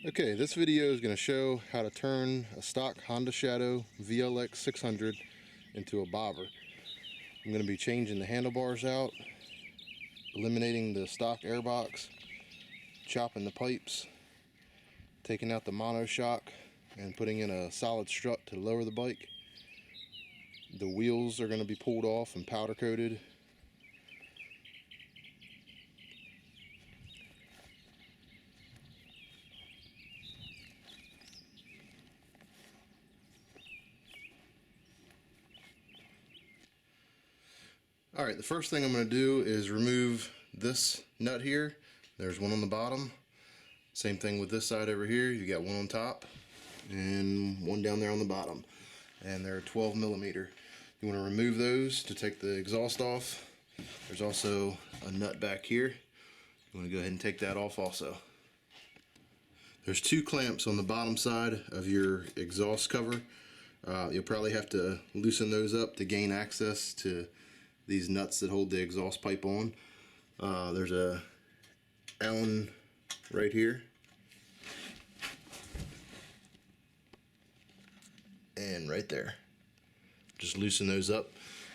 Okay, this video is going to show how to turn a stock Honda Shadow VLX 600 into a bobber. I'm going to be changing the handlebars out, eliminating the stock airbox, chopping the pipes, taking out the monoshock, and putting in a solid strut to lower the bike. The wheels are going to be pulled off and powder coated. Alright, the first thing I'm going to do is remove this nut here. There's one on the bottom. Same thing with this side over here. You got one on top and one down there on the bottom. And they're 12 millimeter. You want to remove those to take the exhaust off. There's also a nut back here. You want to go ahead and take that off also. There's two clamps on the bottom side of your exhaust cover. You'll probably have to loosen those up to gain access to these nuts that hold the exhaust pipe on. There's a Allen right here and right there. Just loosen those up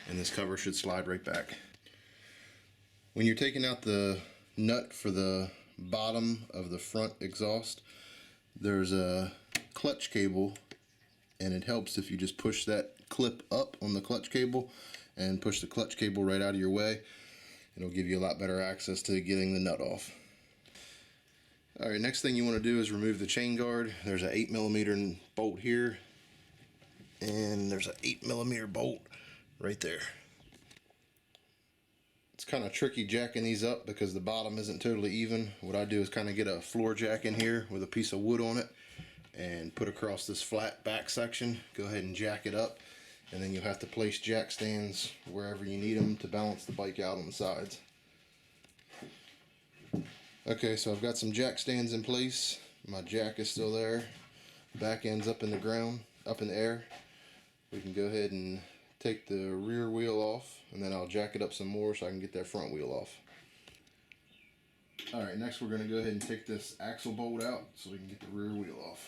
and this cover should slide right back. When you're taking out the nut for the bottom of the front exhaust, there's a clutch cable, and it helps if you just push that clip up on the clutch cable and push the clutch cable right out of your way. It'll give you a lot better access to getting the nut off. Alright, next thing you want to do is remove the chain guard. There's an 8mm bolt here, and there's an 8mm bolt right there. It's kind of tricky jacking these up because the bottom isn't totally even. What I do is kind of get a floor jack in here with a piece of wood on it and put across this flat back section. Go ahead and jack it up, and then you'll have to place jack stands wherever you need them to balance the bike out on the sides. Okay, so I've got some jack stands in place. My jack is still there. Back end's up in the ground, up in the air. We can go ahead and take the rear wheel off, and then I'll jack it up some more so I can get that front wheel off. Alright, next we're going to go ahead and take this axle bolt out so we can get the rear wheel off.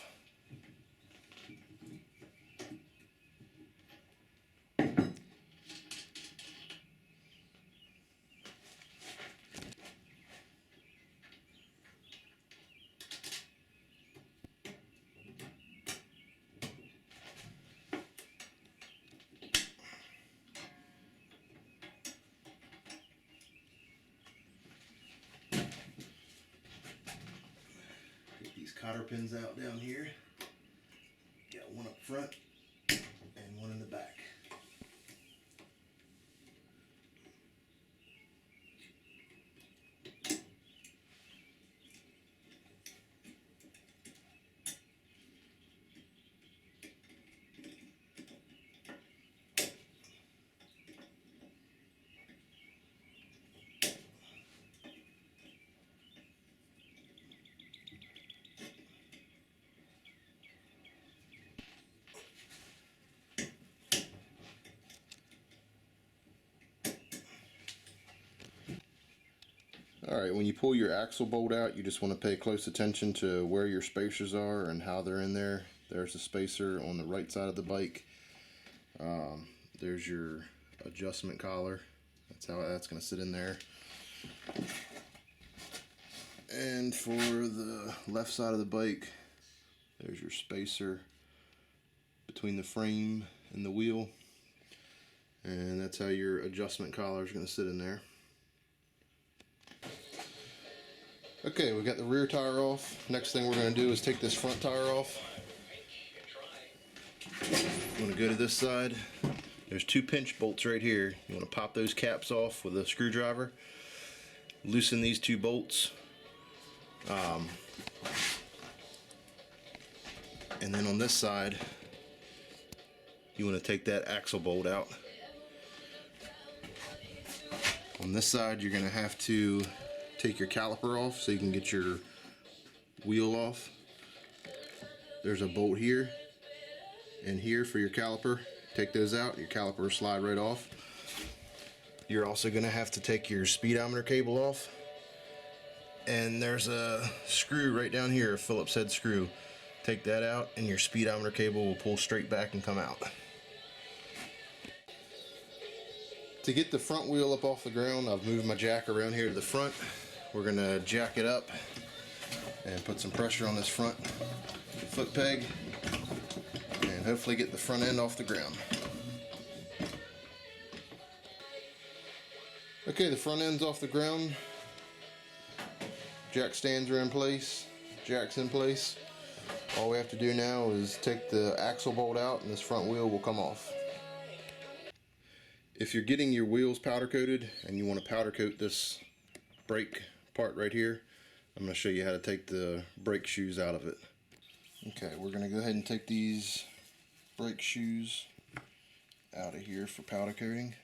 Get these cotter pins out down here. Got one up front and one in the back. Alright, when you pull your axle bolt out, you just want to pay close attention to where your spacers are and how they're in there. There's a spacer on the right side of the bike. There's your adjustment collar. That's how that's going to sit in there. And for the left side of the bike, there's your spacer between the frame and the wheel. And that's how your adjustment collar is going to sit in there. Okay, we got the rear tire off. Next thing we're going to do is take this front tire off. I'm going to go to this side. There's two pinch bolts right here. You want to pop those caps off with a screwdriver. Loosen these two bolts. And then on this side, you want to take that axle bolt out. On this side, you're going to have to take your caliper off so you can get your wheel off. There's a bolt here and here for your caliper. Take those out, your caliper will slide right off. You're also going to have to take your speedometer cable off. and there's a screw right down here, a Phillips head screw. Take that out and your speedometer cable will pull straight back and come out. To get the front wheel up off the ground, I've moved my jack around here to the front. We're going to jack it up and put some pressure on this front foot peg and hopefully get the front end off the ground. Okay, the front end's off the ground. Jack stands are in place, jack's in place. All we have to do now is take the axle bolt out and this front wheel will come off. If you're getting your wheels powder coated and you want to powder coat this brake part right here, I'm going to show you how to take the brake shoes out of it. Okay, we're going to go ahead and take these brake shoes out of here for powder coating.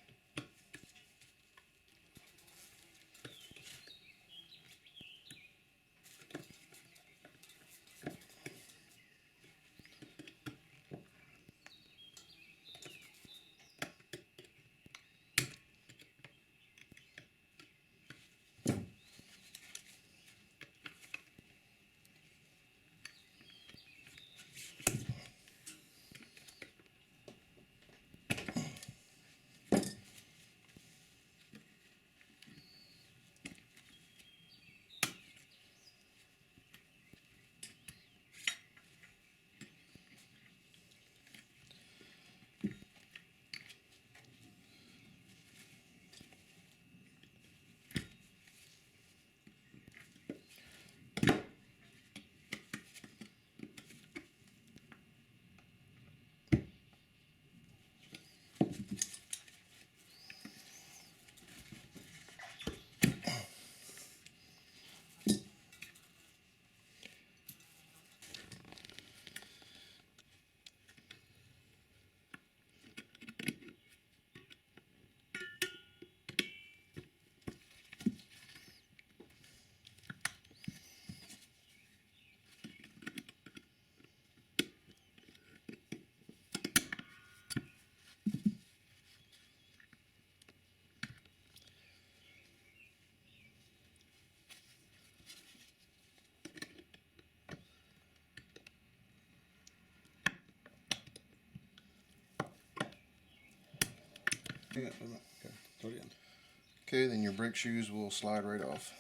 Okay, then your brake shoes will slide right off.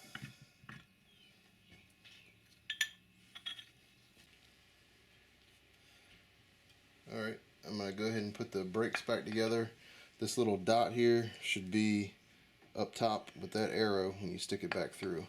Alright, I'm going to go ahead and put the brakes back together. This little dot here should be up top with that arrow when you stick it back through.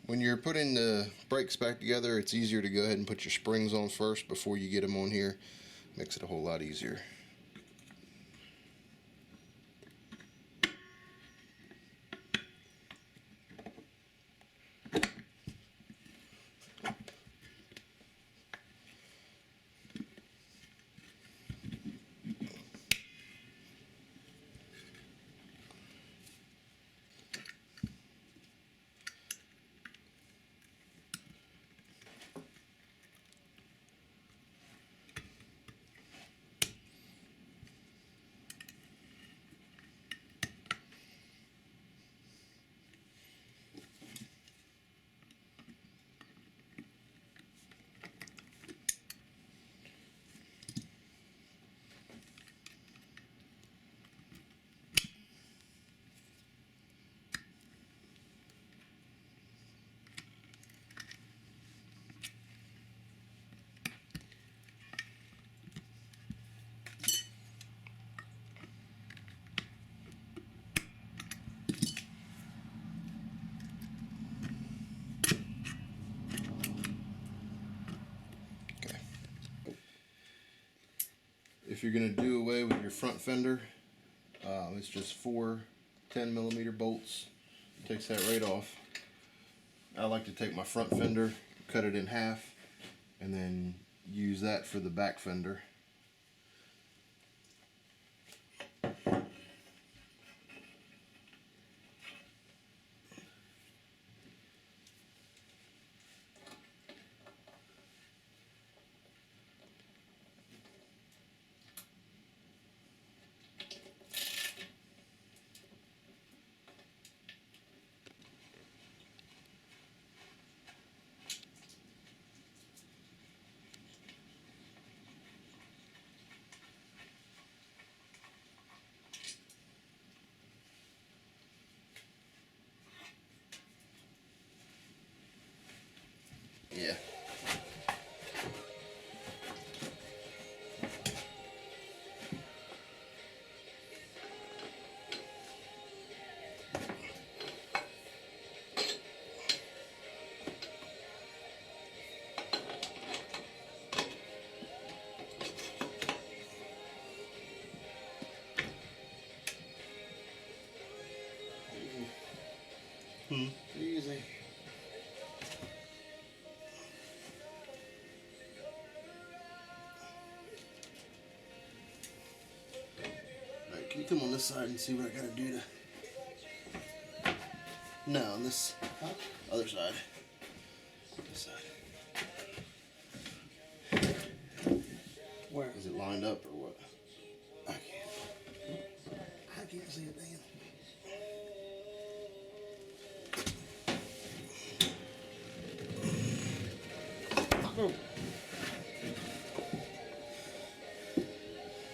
When you're putting the brakes back together, it's easier to go ahead and put your springs on first before you get them on here. Makes it a whole lot easier. If you're going to do away with your front fender, It's just 4 10mm bolts. Takes that right off. I like to take my front fender, cut it in half, and then use that for the back fender. Yeah. Easy. Alright, can you come on this side and see what I gotta do to... No, on this other side. This side. Where? Is it lined up or what? I can't see it, Dan. Oh.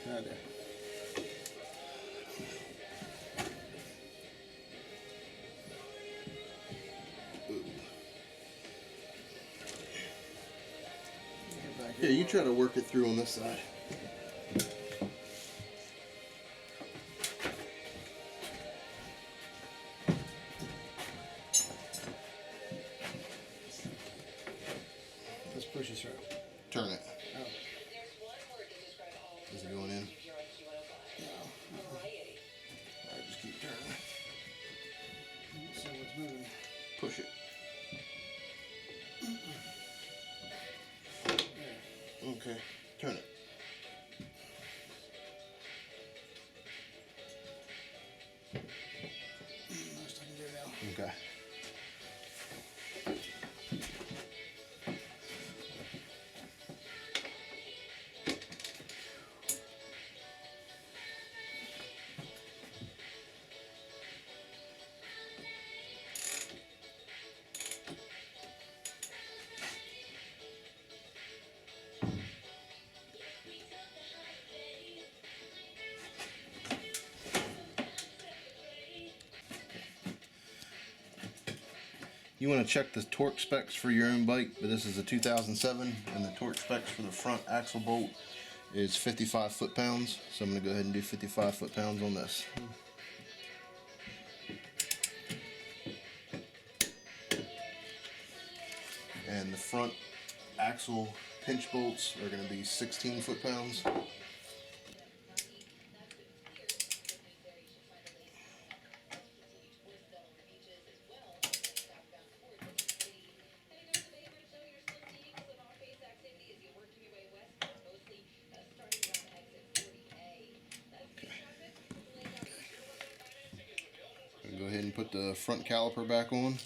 Right there. Yeah, you try to work it through on this side. Let's push it through. Turn it. Oh. Is it going in? No. Alright, just keep turning. Let's see what's moving. Push it. Okay, turn it. Most I can do now. Okay. You want to check the torque specs for your own bike, but this is a 2007, and the torque specs for the front axle bolt is 55 foot-pounds. So I'm going to go ahead and do 55 foot-pounds on this. And the front axle pinch bolts are going to be 16 foot-pounds. Go ahead and put the front caliper back on.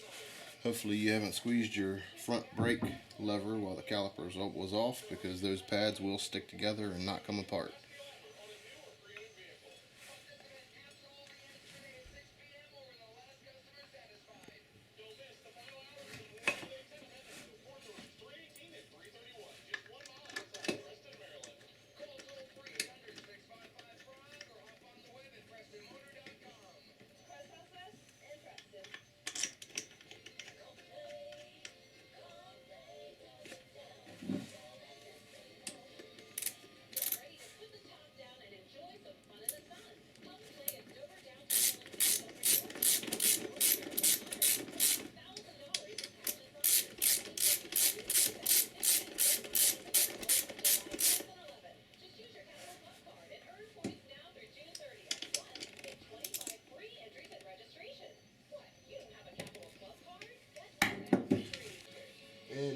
Hopefully you haven't squeezed your front brake lever while the caliper was off, because those pads will stick together and not come apart.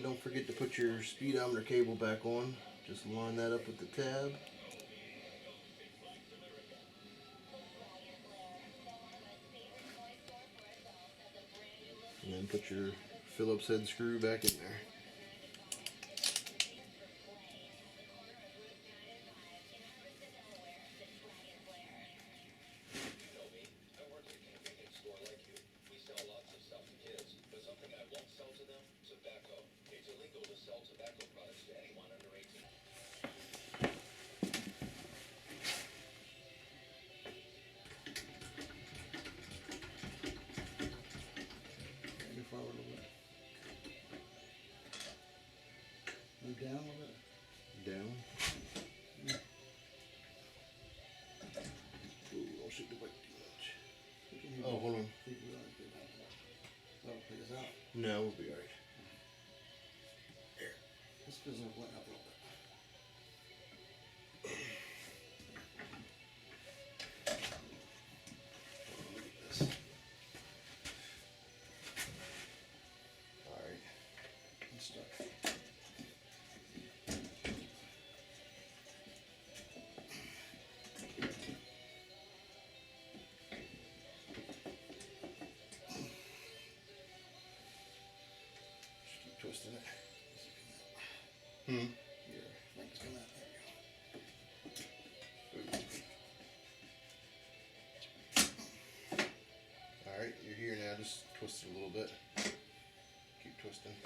And don't forget to put your speedometer cable back on. Just line that up with the tab. And then put your Phillips head screw back in there. Move down a little bit. Down. Ooh, I'll shoot the brake too much. Oh, hold on. Oh, take us out. No, we'll be alright. This feels like went up a little bit. Look at this. Alright. It's stuck. Just keep twisting it. Here, I think it's coming out. Alright, you're here now, just twist it a little bit. Keep twisting.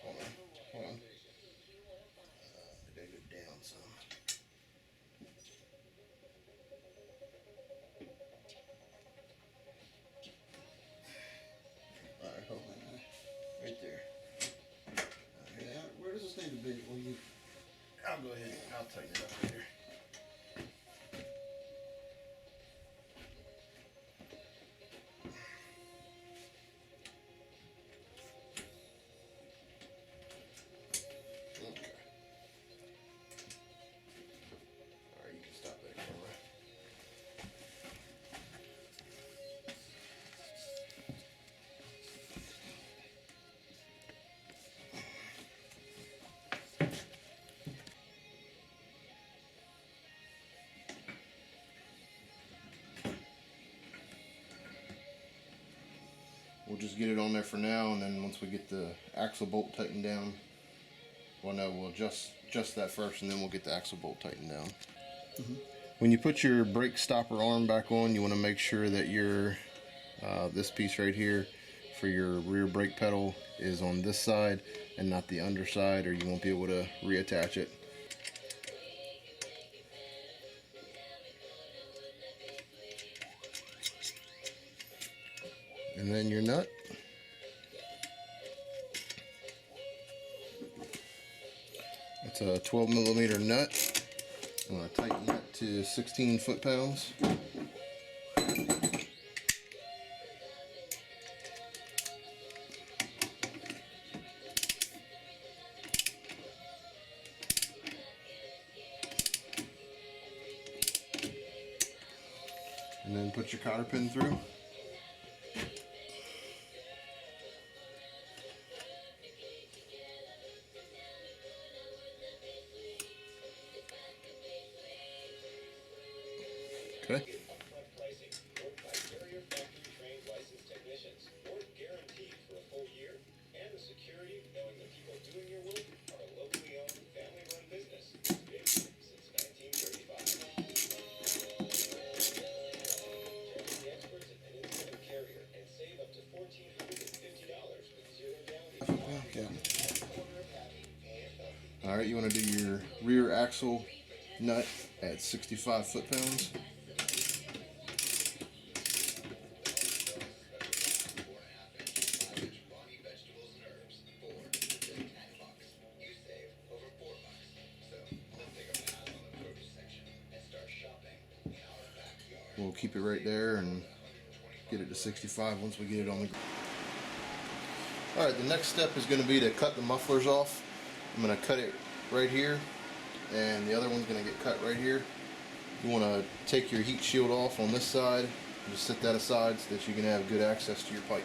Hold on, hold on. I gotta go down some. Alright, hold on. Right there. Yeah, where does this need to be? Well, you. I'll go ahead and I'll tighten it up later. Okay. Alright, you can stop that camera. We'll just get it on there for now, and then once we get the axle bolt tightened down, well, no, we'll adjust that first, and then we'll get the axle bolt tightened down. When you put your brake stopper arm back on, you want to make sure that your this piece right here for your rear brake pedal is on this side and not the underside, or you won't be able to reattach it. And then your nut. It's a 12mm nut. I'm going to tighten that to 16 foot-pounds. And then put your cotter pin through. Okay. Alright, you want to do your rear axle nut at 65 foot-pounds. We'll keep it right there and get it to 65 once we get it on the ground. Alright, the next step is going to be to cut the mufflers off. I'm going to cut it right here, and the other one's going to get cut right here. You want to take your heat shield off on this side Just set that aside so that you can have good access to your pipe.